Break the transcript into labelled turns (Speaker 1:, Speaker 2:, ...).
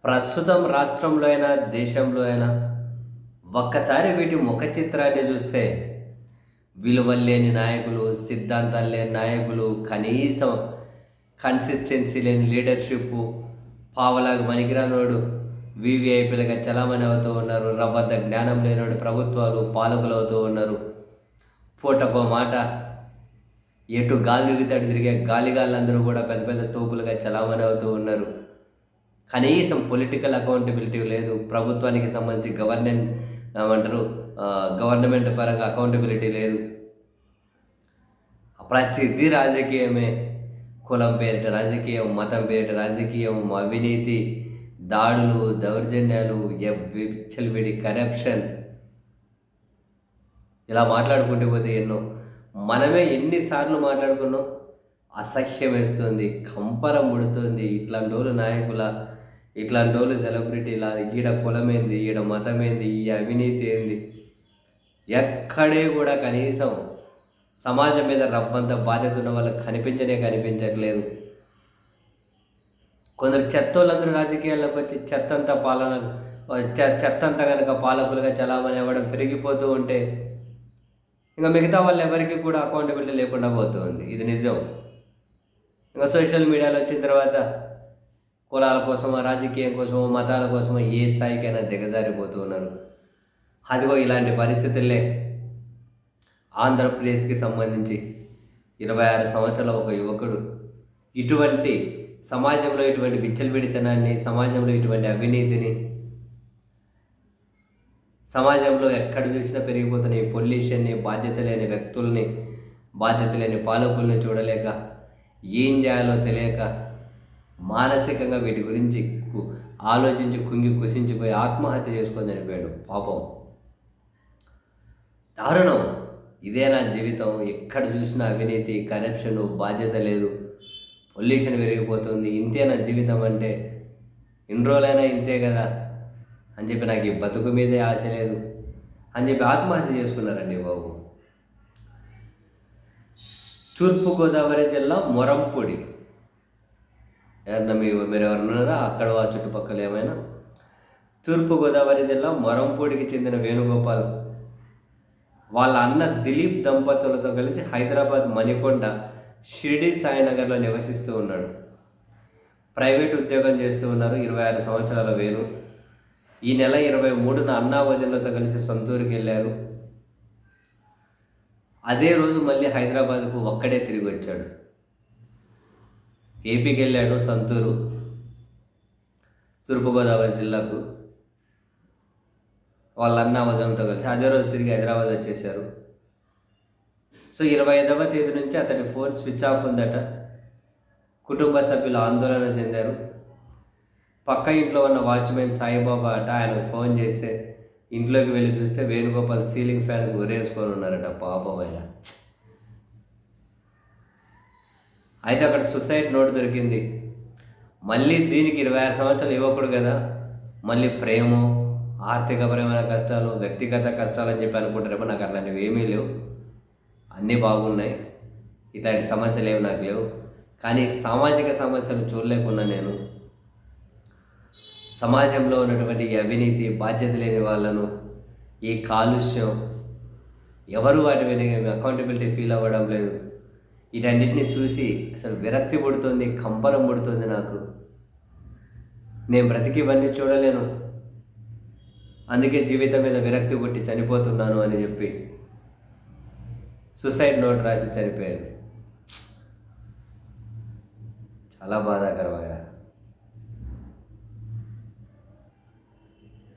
Speaker 1: ప్రస్తుతం రాష్ట్రంలో అయినా, దేశంలో అయినా ఒక్కసారి వీటి ముఖ చిత్రాన్ని చూస్తే విలువలు లేని నాయకులు, సిద్ధాంతాలు లేని నాయకులు, కనీసం కన్సిస్టెన్సీ లేని లీడర్‌షిప్పు, పావలాకు పనికిరానోడు వీవీఐపీలుగా చలామణి అవుతూ ఉన్నారు. రవ్వంత జ్ఞానం లేనోడు ప్రభుత్వాలు, పాలకులు అవుతూ ఉన్నారు. పూటకో మాట ఎటు గాలి తిరిగితే అటు తిరిగే గాలిగాళ్ళందరూ కూడా పెద్ద పెద్ద తోపులుగా చలామణి అవుతూ ఉన్నారు. కనీసం పొలిటికల్ అకౌంటబిలిటీ లేదు. ప్రభుత్వానికి సంబంధించి ఏమంటారు గవర్నమెంట్ పరంగా అకౌంటబిలిటీ లేదు. ప్రతిదీ రాజకీయమే. కులం పేరిట రాజకీయం, మతం పేరిట రాజకీయం, అవినీతి, దాడులు, దౌర్జన్యాలు, విచ్చలవిడి కరప్షన్, ఇలా మాట్లాడుకుంటూ పోతే ఎన్నో. మనమే ఎన్నిసార్లు మాట్లాడుకున్నాం. అసహ్యం వేస్తుంది, కంపరం ముడుతుంది. ఇట్లాంటి నాయకుల, ఇట్లాంటి సెలబ్రిటీల, ఈడ కులమేంది, ఈడ మతమేంది, ఈ అవినీతి ఏంది, ఎక్కడే కూడా కనీసం సమాజం మీద రవ్వంత బాధ్యత ఉన్న వాళ్ళకి కనిపించట్లేదు. కొందరు చెత్తోళ్ళందరూ రాజకీయాల్లోకి వచ్చి చెత్తంతా కనుక పాలకులుగా చలామణి అవ్వడం పెరిగిపోతూ ఉంటే ఇంకా మిగతా వాళ్ళు ఎవరికి కూడా అకౌంటబిలిటీ లేకుండా పోతుంది. ఇది నిజం. ఇంకా సోషల్ మీడియాలో వచ్చిన తర్వాత కులాల కోసమో, రాజకీయం కోసమో, మతాల కోసమో ఏ స్థాయికైనా దిగజారిపోతూ ఉన్నారు. అదిగో ఇలాంటి పరిస్థితుల్లే ఆంధ్రప్రదేశ్కి సంబంధించి 26 సంవత్సరాల ఒక యువకుడు ఇటువంటి సమాజంలో ఇటువంటి విచ్చలవిడితనాన్ని, సమాజంలో ఇటువంటి అవినీతిని, సమాజంలో ఎక్కడ చూసినా పెరిగిపోతున్న ఈ పొల్యూషన్ని, బాధ్యత లేని వ్యక్తుల్ని, బాధ్యత లేని పాలకుల్ని చూడలేక, ఏం చేయాలో తెలియక, మానసికంగా వీటి గురించి ఆలోచించి కుసించిపోయి ఆత్మహత్య చేసుకొని చనిపోయాడు. పాపం, దారుణం. ఇదే నా జీవితం. ఎక్కడ చూసినా అవినీతి, కరప్షన్, బాధ్యత లేదు, పొల్యూషన్ పెరిగిపోతుంది. ఇంతే నా జీవితం అంటే ఇన్ని రోజులైనా ఇంతే కదా అని చెప్పి నాకు ఈ బతుకు మీదే ఆశ లేదు అని చెప్పి ఆత్మహత్య చేసుకున్నారండి బాబు. తూర్పుగోదావరి జిల్లా మొరంపూడి. మీరు ఎవరు ఉన్నారా అక్కడ ఆ చుట్టుపక్కల ఏమైనా? తూర్పుగోదావరి జిల్లా మొరంపూడికి చెందిన వేణుగోపాల్ వాళ్ళ అన్న దిలీప్ దంపతులతో కలిసి హైదరాబాద్ మణికొండ షిరిడి సాయినగర్లో నివసిస్తూ ఉన్నాడు. ప్రైవేట్ ఉద్యోగం చేస్తూ ఉన్నారు. 26 సంవత్సరాల వేణు ఈ నెల 23న అన్నా వదినలతో కలిసి సొంతూరుకి వెళ్ళారు. అదే రోజు మళ్ళీ హైదరాబాద్కు ఒక్కడే తిరిగి వచ్చాడు. ఏపీకి వెళ్ళాడు, సొంతూరు, తూర్పుగోదావరి జిల్లాకు వాళ్ళ అన్న వదినలతో కలిసి. అదే రోజు తిరిగి హైదరాబాద్ వచ్చేసారు. సో 25వ తేదీ నుంచి అతని ఫోన్ స్విచ్ ఆఫ్ ఉందట. కుటుంబ సభ్యులు ఆందోళన చెందారు. పక్క ఇంట్లో ఉన్న వాచ్మెన్ సాయిబాబా అట ఆయనకు ఫోన్ చేస్తే ఇంట్లోకి వెళ్ళి చూస్తే వేణుగోపాల్ సీలింగ్ ఫ్యాన్కి ఉరేసుకొని ఉన్నారట. పాపమయ్య. అయితే అక్కడ సూసైడ్ నోట్ దొరికింది. మళ్ళీ దీనికి 26 సంవత్సరాలు యువకుడు కదా, మళ్ళీ ప్రేమో, ఆర్థికపరమైన కష్టాలు, వ్యక్తిగత కష్టాలు అని చెప్పి అనుకుంటారేమో. నాకు అట్లాంటివి ఏమీ లేవు, అన్నీ బాగున్నాయి. ఇట్లాంటి సమస్యలు ఏమి నాకు లేవు. కానీ సామాజిక సమస్యలు చూడలేకున్నా నేను సమాజంలో ఉన్నటువంటి ఈ అవినీతి, బాధ్యత లేని వాళ్ళను, ఈ కాలుష్యం, ఎవరు వాటి మీద అకౌంటబిలిటీ ఫీల్ అవ్వడం లేదు. వీటన్నిటిని చూసి అసలు విరక్తి పుడుతుంది, కంపరం పుడుతుంది నాకు. నేను బ్రతికి ఇవన్నీ చూడలేను, అందుకే జీవితం మీద విరక్తి పుట్టి చనిపోతున్నాను అని చెప్పి సూసైడ్ నోట్ రాసి చనిపోయాడు. చాలా బాధాకరమయ్యా.